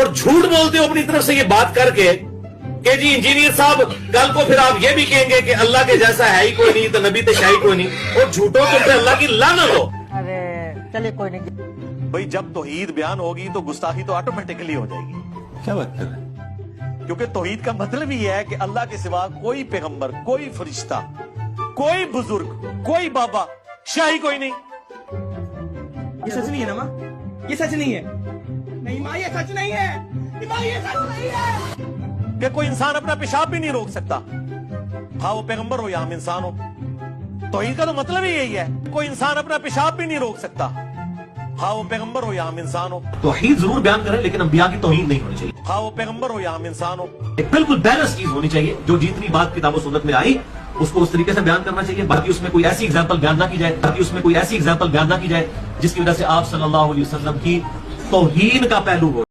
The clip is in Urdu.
اور جھوٹ بولتے ہو اپنی طرف سے یہ بات کر کے کہ جی انجینئر صاحب کل کو پھر آپ یہ بھی کہیں گے کہ اللہ کے جیسا ہے ہی کوئی نہیں تو نبی تو شاہی کوئی نہیں، اور جھوٹوں تم پہ اللہ کی لعنت ہو۔ ارے چلے کوئی نہیں، بھئی جب توحید بیان ہوگی تو گستاخی تو آٹومیٹکلی ہو جائے گی۔ کیا بات کر رہے ہیں؟ کیونکہ توحید کا مطلب ہی ہے کہ اللہ کے سوا کوئی پیغمبر، کوئی فرشتہ، کوئی بزرگ، کوئی بابا، شاہی کوئی نہیں۔ یہ سچ نہیں ہے نا ماں، یہ سچ نہیں ہے، نہیں ماں یہ سچ نہیں ہے، ماں یہ سچ نہیں ہے کہ کوئی انسان اپنا پیشاب بھی نہیں روک سکتا، ہاں وہ پیغمبر ہو یا ہم انسان ہو۔ توحید کا تو مطلب ہی یہی ہے، کوئی انسان اپنا پیشاب بھی نہیں روک سکتا، ہاں وہ پیغمبر ہو یا ہم انسان ہو۔ توحید ضرور بیان کریں لیکن انبیاء کی توہین نہیں ہونی چاہیے، ہاں وہ پیغمبر ہو یا ہم انسان ہو۔ ایک بالکل بیلنس چیز ہونی چاہیے، جو جتنی بات کتاب و سنت میں آئی اس کو اس طریقے سے بیان کرنا چاہیے، باقی اس میں کوئی ایسی ایگزامپل بیان نہ کی جائے جس کی وجہ سے آپ صلی اللہ علیہ وسلم کی توہین کا پہلو ہو۔